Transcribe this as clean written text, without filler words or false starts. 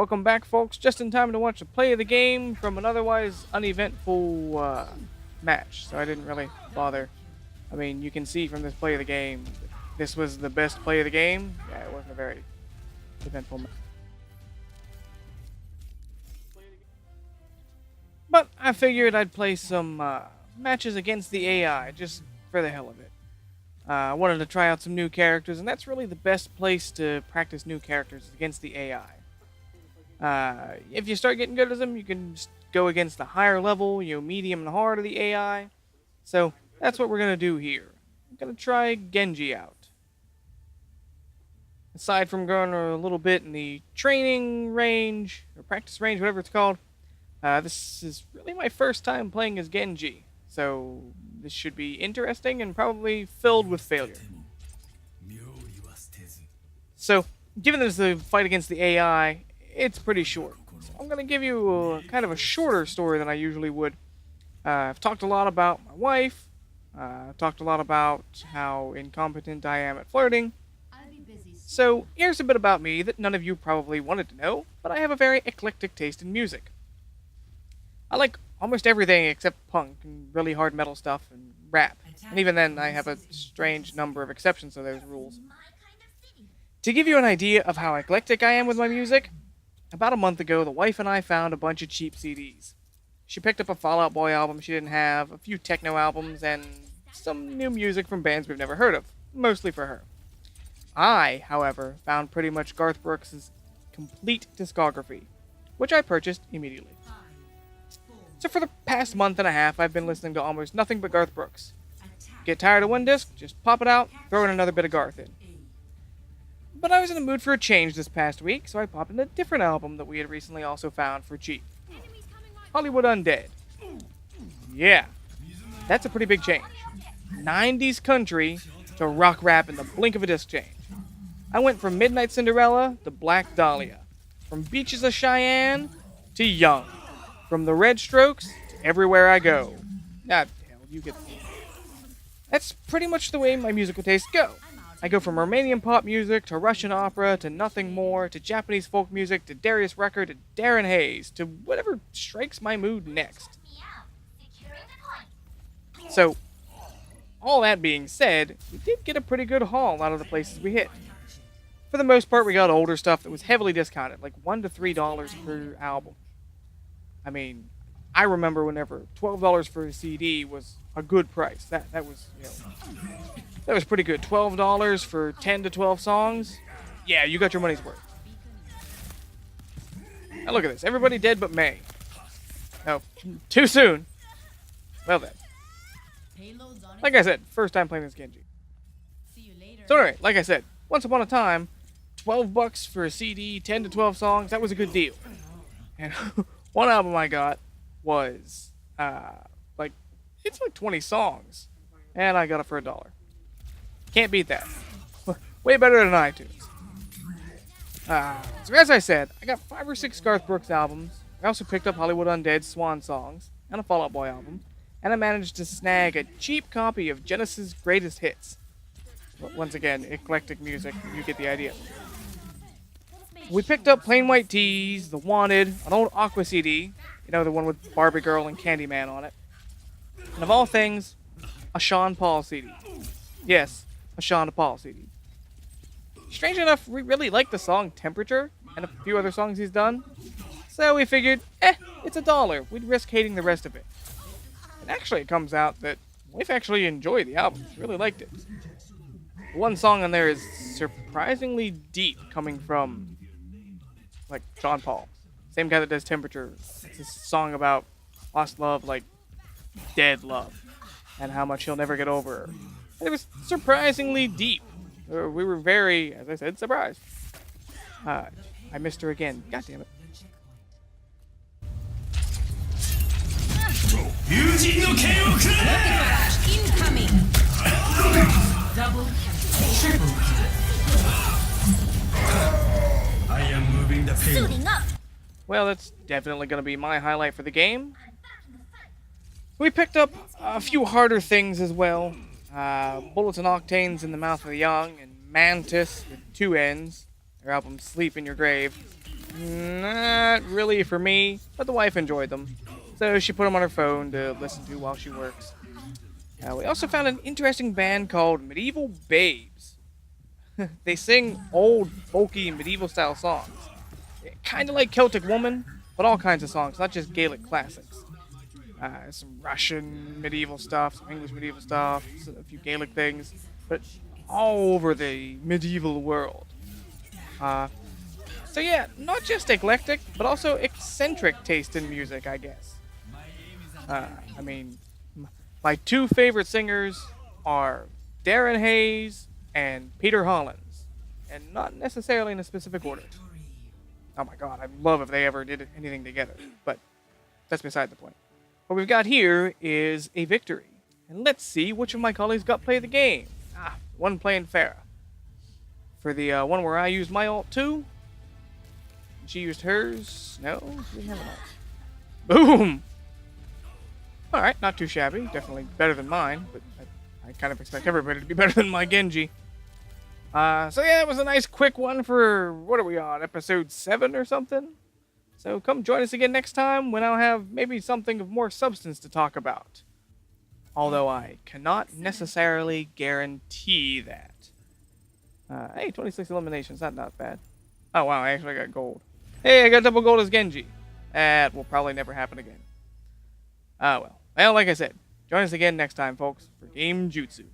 Welcome back, folks. Just in time to watch the play of the game from an otherwise uneventful match, so I didn't really bother. I mean, you can see from this play of the game, this was the best play of the game. Yeah, it wasn't a very eventful match. But I figured I'd play some matches against the AI, just for the hell of it. I wanted to try out some new characters, and that's really the best place to practice new characters, is against the AI. If you start getting good at them, you can just go against the higher level, medium and hard of the AI. So that's what we're going to do here. I'm going to try Genji out. Aside from going a little bit in the training range, or practice range, whatever it's called, this is really my first time playing as Genji. So this should be interesting and probably filled with failure. So, given this is a fight against the AI, it's pretty short. So I'm going to give you kind of a shorter story than I usually would. I've talked a lot about my wife. I've talked a lot about how incompetent I am at flirting. So here's a bit about me that none of you probably wanted to know, but I have a very eclectic taste in music. I like almost everything except punk and really hard metal stuff and rap. And even then, I have a strange number of exceptions to those rules. To give you an idea of how eclectic I am with my music, about a month ago, the wife and I found a bunch of cheap CDs. She picked up a Fall Out Boy album she didn't have, a few techno albums, and some new music from bands we've never heard of, mostly for her. I, however, found pretty much Garth Brooks' complete discography, which I purchased immediately. So for the past month and a half, I've been listening to almost nothing but Garth Brooks. Get tired of one disc, just pop it out, throw in another bit of Garth in. But I was in the mood for a change this past week, so I popped in a different album that we had recently also found for cheap. Hollywood Undead. Yeah, that's a pretty big change. 90s country to rock rap in the blink of a disc change. I went from Midnight Cinderella to Black Dahlia. From Beaches of Cheyenne to Young. From the Red Strokes to Everywhere I Go. Ah, hell, you get the... That's pretty much the way my musical tastes go. I go from Romanian pop music to Russian opera to Nothing More to Japanese folk music to Darius Rucker to Darren Hayes to whatever strikes my mood next. So, all that being said, we did get a pretty good haul out of the places we hit. For the most part, we got older stuff that was heavily discounted, like $1 to $3 per album. I mean, I remember whenever $12 for a CD was a good price. That was, that was pretty good. $12 for 10 to 12 songs? Yeah, you got your money's worth. Now look at this. Everybody dead but May. No, too soon. Well then. Like I said, first time playing this Genji. So anyway, like I said, once upon a time, $12 for a CD, 10 to 12 songs, that was a good deal. And one album I got was, it's like 20 songs. And I got it for $1. Can't beat that. Way better than iTunes. So as I said, I got 5 or 6 Garth Brooks albums. I also picked up Hollywood Undead's Swan Songs and a Fall Out Boy album. And I managed to snag a cheap copy of Genesis' Greatest Hits. Once again, eclectic music, you get the idea. We picked up Plain White Tees, The Wanted, an old Aqua CD, the one with Barbie Girl and Candyman on it. And of all things, a Sean Paul CD. Yes, a Sean Paul CD. Strange enough, we really like the song Temperature and a few other songs he's done. So we figured, it's $1. We'd risk hating the rest of it. And actually it comes out that we've actually enjoyed the album. Really liked it. One song on there is surprisingly deep, coming from, Sean Paul. Same guy that does Temperature. It's a song about lost love, dead love. And how much he'll never get over her. And it was surprisingly deep. We were very, as I said, surprised. I missed her again. God damn it. Incoming! Double triple. I am moving the payload. Suiting up! Well, that's definitely going to be my highlight for the game. We picked up a few harder things as well. Bullets and Octanes in the Mouth of the Young and Mantis with 2 N's. Their album Sleep in Your Grave. not really for me, but the wife enjoyed them. So she put them on her phone to listen to while she works. We also found an interesting band called Medieval Babes. They sing old, folky, medieval-style songs. Kind of like Celtic Woman, but all kinds of songs, not just Gaelic classics. Some Russian medieval stuff, some English medieval stuff, a few Gaelic things, but all over the medieval world. So yeah, not just eclectic, but also eccentric taste in music, I guess. I mean, my two favorite singers are Darren Hayes and Peter Hollins, and not necessarily in a specific order. Oh my god, I'd love if they ever did anything together, but that's beside the point. What we've got here is a victory, and let's see which of my colleagues got play the game. One playing Farah. For the one where I used my ult too, she used hers. No, she didn't have an ult. Boom! Alright, not too shabby. Definitely better than mine, but I kind of expect everybody to be better than my Genji. So yeah, it was a nice quick one for, what are we on, episode 7 or something? So come join us again next time when I'll have maybe something of more substance to talk about. Although I cannot necessarily guarantee that. Hey, 26 eliminations, not bad. Oh wow, I actually got gold. Hey, I got double gold as Genji. That will probably never happen again. Well, like I said, join us again next time, folks, for GameJutsu.